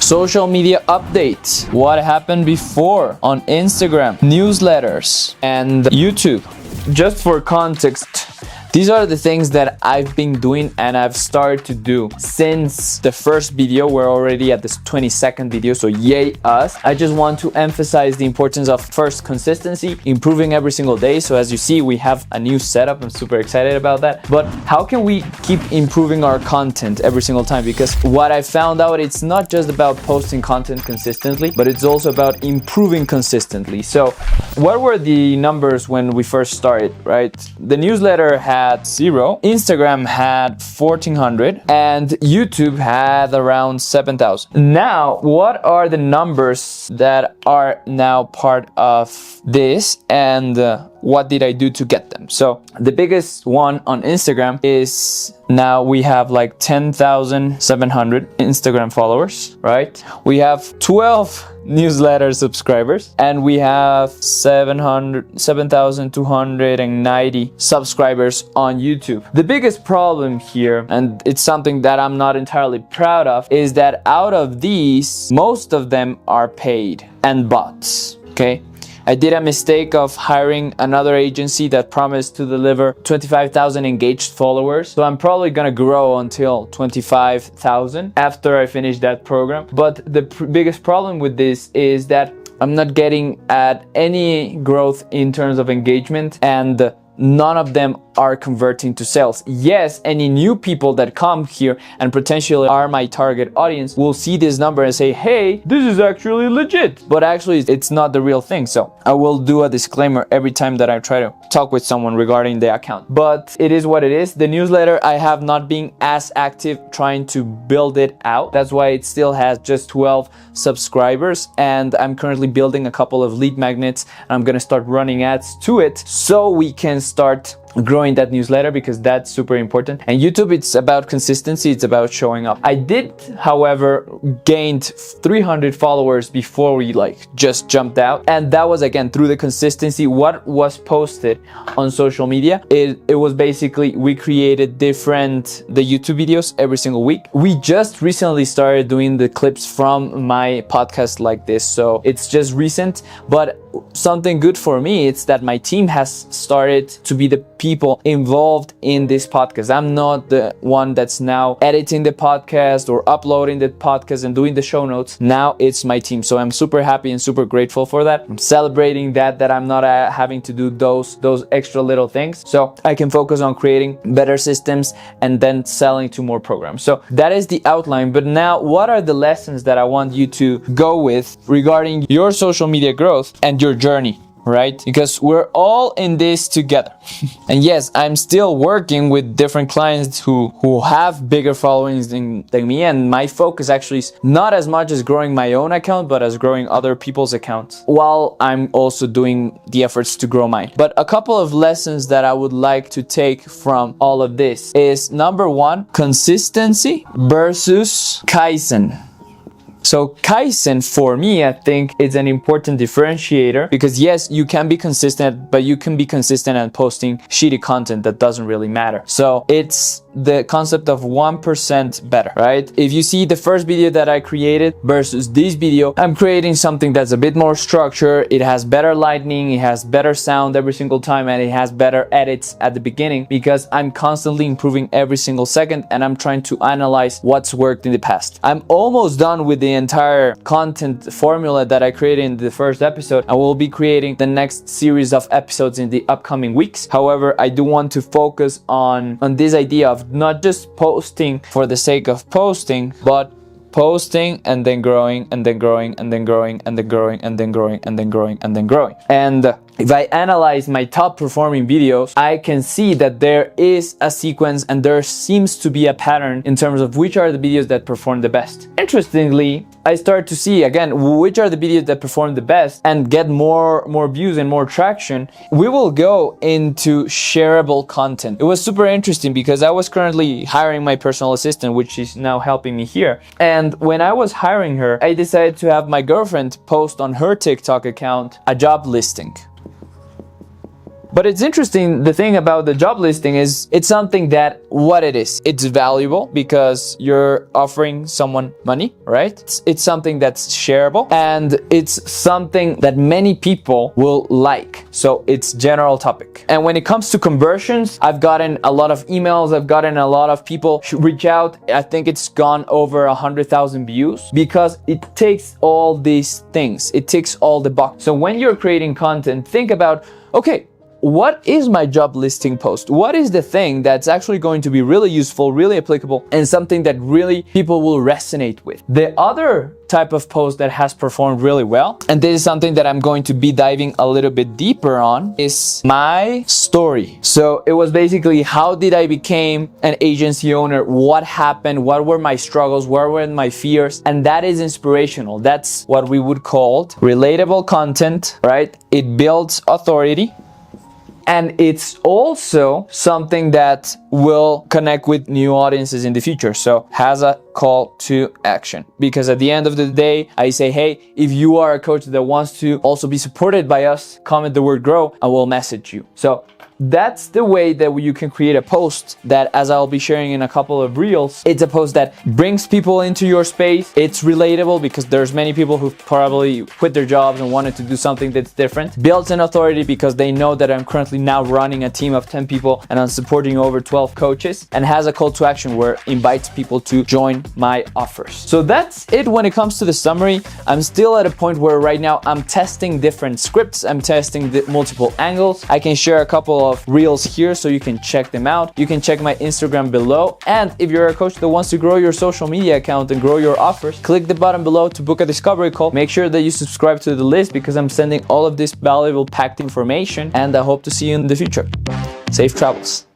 social media updates, what happened before on Instagram, newsletters, and YouTube. Just for context, these are the things that I've been doing and I've started to do since the first video. We're already at this 22nd video, so yay us. I just want to emphasize the importance of first consistency, improving every single day. So as you see, we have a new setup. I'm super excited about that. But how can we keep improving our content every single time? Because what I found out, it's not just about posting content consistently, but it's also about improving consistently. So what were the numbers when we first started, right? The newsletter had 0, Instagram had 1,400, and YouTube had around 7,000. Now, what are the numbers that are now part of this, and what did I do to get them? So the biggest one on Instagram is now we have like 10,700 Instagram followers, right? We have 12 newsletter subscribers, and we have 7,290 subscribers on YouTube. The biggest problem here, and it's something that I'm not entirely proud of, is that out of these, most of them are paid and bots, okay? I did a mistake of hiring another agency that promised to deliver 25,000 engaged followers. So I'm probably gonna grow until 25,000 after I finish that program. But the biggest problem with this is that I'm not getting at any growth in terms of engagement, and none of them are converting to sales. Yes, any new people that come here and potentially are my target audience will see this number and say, hey, this is actually legit. But actually, it's not the real thing. So I will do a disclaimer every time that I try to talk with someone regarding the account. But it is what it is. The newsletter, I have not been as active trying to build it out. That's why it still has just 12 subscribers. And I'm currently building a couple of lead magnets. And I'm gonna start running ads to it so we can start growing that newsletter, because that's super important. And YouTube, it's about consistency, it's about showing up. I did, however, gained 300 followers before we just jumped out, and that was again through the consistency. What was posted on social media, it was basically, we created the YouTube videos every single week. We just recently started doing the clips from my podcast like this, so it's just recent. But something good for me, it's that my team has started to be the people involved in this podcast. I'm not the one that's now editing the podcast or uploading the podcast and doing the show notes. Now it's my team. So I'm super happy and super grateful for that. I'm celebrating that I'm not having to do those extra little things. So I can focus on creating better systems and then selling to more programs. So that is the outline. But now, what are the lessons that I want you to go with regarding your social media growth and your journey? Right? Because we're all in this together. And yes, I'm still working with different clients who have bigger followings than me, and my focus actually is not as much as growing my own account, but as growing other people's accounts, while I'm also doing the efforts to grow mine. But a couple of lessons that I would like to take from all of this is, number one, consistency versus Kaisen. So Kaisen, for me, I think it's an important differentiator, because yes, you can be consistent, but you can be consistent at posting shitty content that doesn't really matter. So it's the concept of 1% better, right? If you see the first video that I created versus this video, I'm creating something that's a bit more structured. It has better lighting, it has better sound every single time, and it has better edits at the beginning, because I'm constantly improving every single second, and I'm trying to analyze what's worked in the past. I'm almost done with the entire content formula that I created in the first episode. I will be creating the next series of episodes in the upcoming weeks. However, I do want to focus on this idea of not just posting for the sake of posting, but posting and then growing and then growing and then growing and then growing and then growing and then growing and then growing. And if I analyze my top performing videos, I can see that there is a sequence and there seems to be a pattern in terms of which are the videos that perform the best. Interestingly, I start to see again which are the videos that perform the best and get more views and more traction. We will go into shareable content. It was super interesting because I was currently hiring my personal assistant, which is now helping me here. And when I was hiring her, I decided to have my girlfriend post on her TikTok account a job listing. But it's interesting, the thing about the job listing is it's something that what it is. It's valuable because you're offering someone money, right? It's something that's shareable, and it's something that many people will like. So it's general topic. And when it comes to conversions, I've gotten a lot of emails, I've gotten a lot of people reach out. I think it's gone over 100,000 views because it takes all these things. It ticks all the boxes. So when you're creating content, think about, okay, what is my job listing post? What is the thing that's actually going to be really useful, really applicable, and something that really people will resonate with? The other type of post that has performed really well, and this is something that I'm going to be diving a little bit deeper on, is my story. So it was basically, how did I become an agency owner? What happened? What were my struggles? What were my fears? And that is inspirational. That's what we would call relatable content, right? It builds authority. And it's also something that will connect with new audiences in the future. So has a call to action. Because at the end of the day, I say, hey, if you are a coach that wants to also be supported by us, comment the word grow, and we'll message you. So that's the way that you can create a post that, as I'll be sharing in a couple of reels, it's a post that brings people into your space. It's relatable because there's many people who probably quit their jobs and wanted to do something that's different. Builds an authority because they know that I'm currently now running a team of 10 people and I'm supporting over 12 coaches, and has a call to action where it invites people to join my offers. So that's it when it comes to the summary. I'm still at a point where right now I'm testing different scripts. I'm testing the multiple angles. I can share a couple of reels here so you can check them out. You can check my Instagram below. And if you're a coach that wants to grow your social media account and grow your offers, click the button below to book a discovery call. Make sure that you subscribe to the list because I'm sending all of this valuable packed information, and I hope to see you in the future. Safe travels.